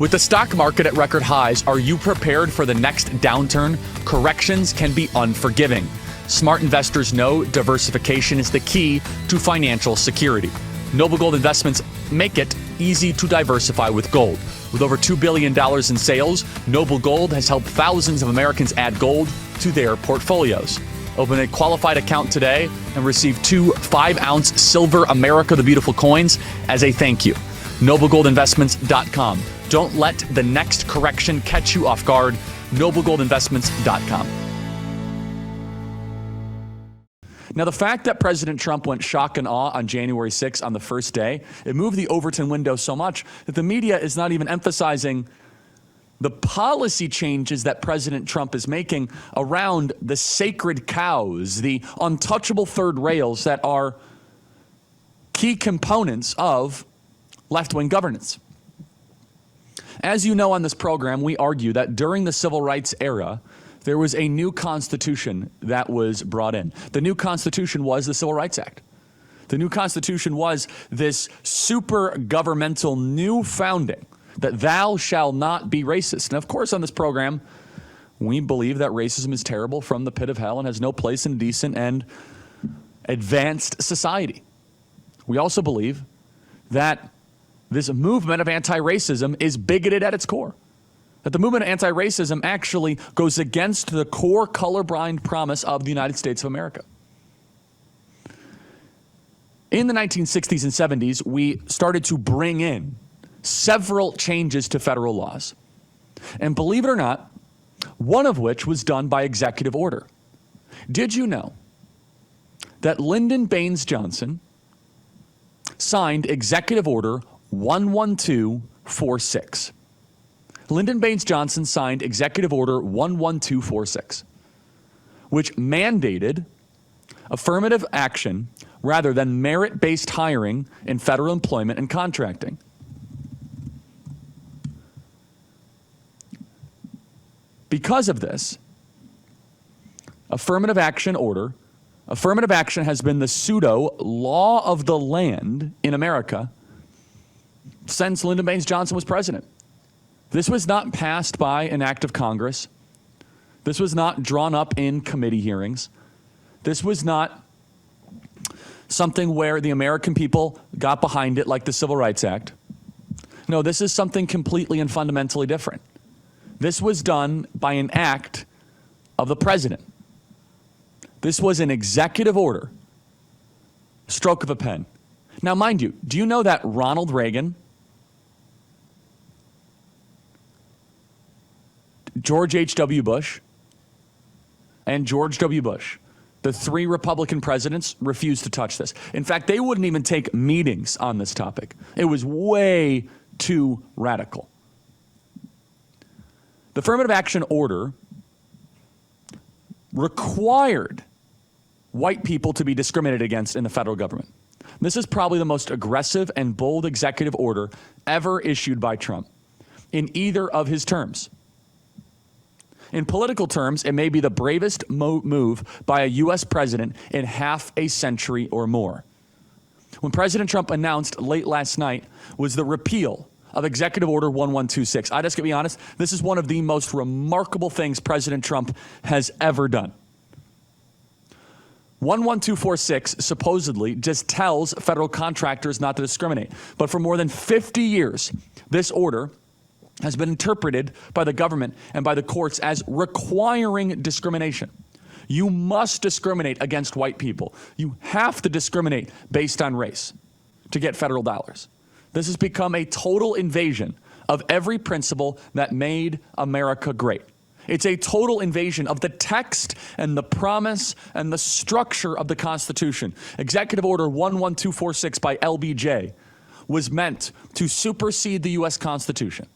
With the stock market at record highs, are you prepared for the next downturn? Corrections can be unforgiving. Smart investors know diversification is the key to financial security. Noble Gold Investments make it easy to diversify with gold. With over $2 billion in sales, Noble Gold has helped thousands of Americans add gold to their portfolios. Open a qualified account today and receive 2 5-ounce silver America the Beautiful coins as a thank you. NobleGoldInvestments.com. Don't let the next correction catch you off guard. NobleGoldInvestments.com. Now, the fact that President Trump went shock and awe on January 6th on the first day, it moved the Overton window so much that the media is not even emphasizing the policy changes that President Trump is making around the sacred cows, the untouchable third rails that are key components of left-wing governance. As you know, on this program, we argue that during the civil rights era, there was a new constitution that was brought in. The new constitution was the Civil Rights Act. The new constitution was this super governmental new founding that thou shalt not be racist. And of course, on this program, we believe that racism is terrible from the pit of hell and has no place in a decent and advanced society. We also believe that this movement of anti-racism is bigoted at its core. That the movement of anti-racism actually goes against the core colorblind promise of the United States of America. In the 1960s and 70s, we started to bring in several changes to federal laws. And believe it or not, one of which was done by executive order. Did you know that Lyndon Baines Johnson signed Executive Order 11246? Lyndon Baines Johnson signed Executive Order 11246, which mandated affirmative action rather than merit-based hiring in federal employment and contracting. Because of this, affirmative action has been the pseudo law of the land in America since Lyndon Baines Johnson was president. This was not passed by an act of Congress. This was not drawn up in committee hearings. This was not something where the American people got behind it like the Civil Rights Act. No, this is something completely and fundamentally different. This was done by an act of the president. This was an executive order, stroke of a pen. Now, mind you, do you know that Ronald Reagan, George H.W. Bush, and George W. Bush, the 3 Republican presidents, refused to touch this. In fact, they wouldn't even take meetings on this topic. It was way too radical. The affirmative action order required white people to be discriminated against in the federal government. This is probably the most aggressive and bold executive order ever issued by Trump in either of his terms. In political terms, it may be the bravest move by a U.S. president in half a century or more. When President Trump announced late last night was the repeal of Executive Order 1126. I just gotta be honest, this is one of the most remarkable things President Trump has ever done. 11246 supposedly just tells federal contractors not to discriminate. But for more than 50 years, this order has been interpreted by the government and by the courts as requiring discrimination. You must discriminate against white people. You have to discriminate based on race to get federal dollars. This has become a total invasion of every principle that made America great. It's a total invasion of the text and the promise and the structure of the Constitution. Executive Order 11246 by LBJ was meant to supersede the U.S. Constitution.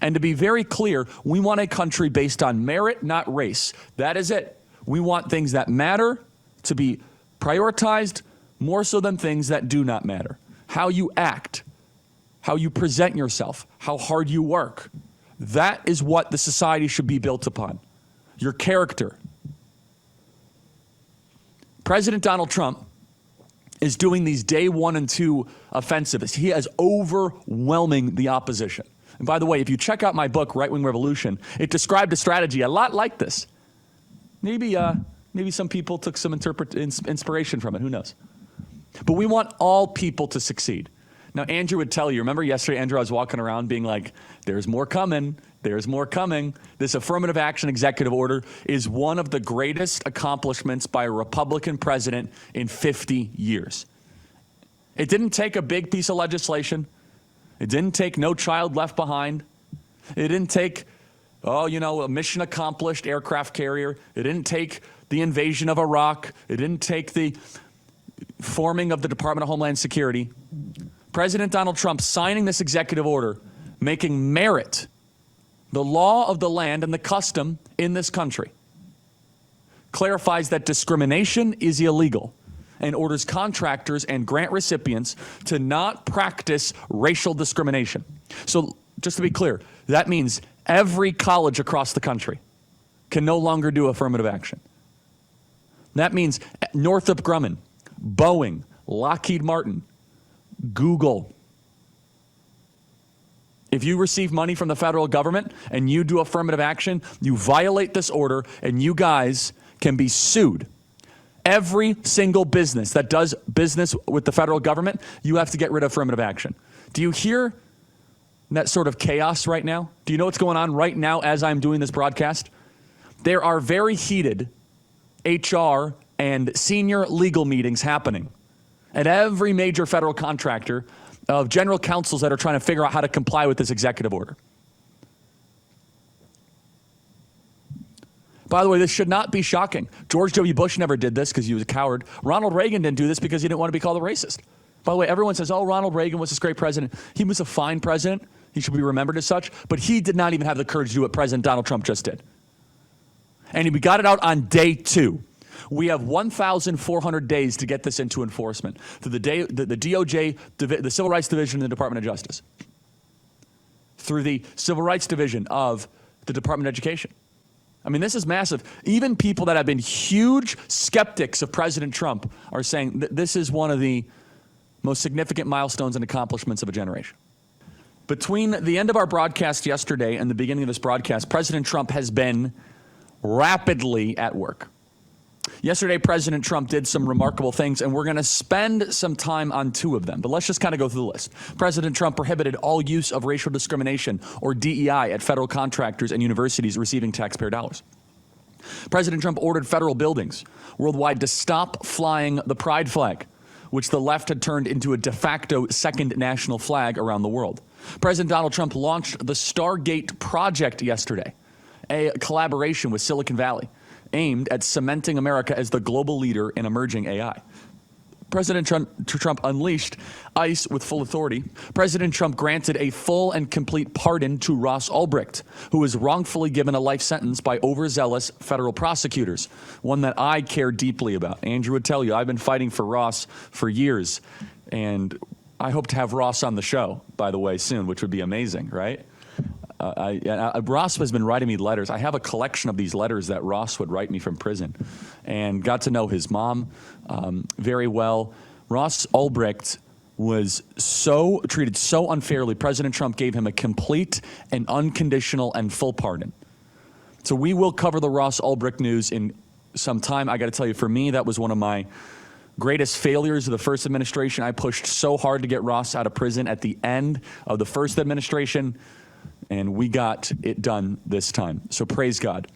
And to be very clear, we want a country based on merit, not race. That is it. We want things that matter to be prioritized more so than things that do not matter. How you act, how you present yourself, how hard you work. That is what the society should be built upon. Your character. President Donald Trump is doing these day 1 and 2 offensives. He is overwhelming the opposition. And by the way, if you check out my book, Right Wing Revolution, it described a strategy a lot like this. Maybe some people took some inspiration from it. Who knows? But we want all people to succeed. Now, Andrew would tell you, remember yesterday, Andrew, I was walking around being like, there's more coming. There's more coming. This affirmative action executive order is one of the greatest accomplishments by a Republican president in 50 years. It didn't take a big piece of legislation. It didn't take No Child Left Behind. It didn't take, a mission accomplished aircraft carrier. It didn't take the invasion of Iraq. It didn't take the forming of the Department of Homeland Security. President Donald Trump signing this executive order, making merit the law of the land and the custom in this country, clarifies that discrimination is illegal and orders contractors and grant recipients to not practice racial discrimination. So just to be clear, that means every college across the country can no longer do affirmative action. That means Northrop Grumman, Boeing, Lockheed Martin, Google. If you receive money from the federal government and you do affirmative action, you violate this order and you guys can be sued. Every single business that does business with the federal government, you have to get rid of affirmative action. Do you hear that sort of chaos right now? Do you know what's going on right now as I'm doing this broadcast? There are very heated HR and senior legal meetings happening at every major federal contractor of general counsels that are trying to figure out how to comply with this executive order. By the way, this should not be shocking. George W. Bush never did this because he was a coward. Ronald Reagan didn't do this because he didn't want to be called a racist. By the way, everyone says, Ronald Reagan was this great president. He was a fine president. He should be remembered as such. But he did not even have the courage to do what President Donald Trump just did. And we got it out on day 2. We have 1,400 days to get this into enforcement through the DOJ, the Civil Rights Division in the Department of Justice, through the Civil Rights Division of the Department of Education. I mean, this is massive. Even people that have been huge skeptics of President Trump are saying that this is one of the most significant milestones and accomplishments of a generation. Between the end of our broadcast yesterday and the beginning of this broadcast, President Trump has been rapidly at work. Yesterday, President Trump did some remarkable things, and we're going to spend some time on 2 of them. But let's just kind of go through the list. President Trump prohibited all use of racial discrimination, or DEI, at federal contractors and universities receiving taxpayer dollars. President Trump ordered federal buildings worldwide to stop flying the pride flag, which the left had turned into a de facto second national flag around the world. President Donald Trump launched the Stargate project yesterday, a collaboration with Silicon Valley, aimed at cementing America as the global leader in emerging AI. President Trump unleashed ICE with full authority. President Trump granted a full and complete pardon to Ross Ulbricht, who was wrongfully given a life sentence by overzealous federal prosecutors, one that I care deeply about. Andrew would tell you, I've been fighting for Ross for years, and I hope to have Ross on the show, by the way, soon, which would be amazing, right? Ross has been writing me letters. I have a collection of these letters that Ross would write me from prison, and got to know his mom very well. Ross Ulbricht was treated so unfairly. President Trump gave him a complete and unconditional and full pardon. So we will cover the Ross Ulbricht news in some time. I got to tell you, for me, that was one of my greatest failures of the first administration. I pushed so hard to get Ross out of prison at the end of the first administration, and we got it done this time. So praise God.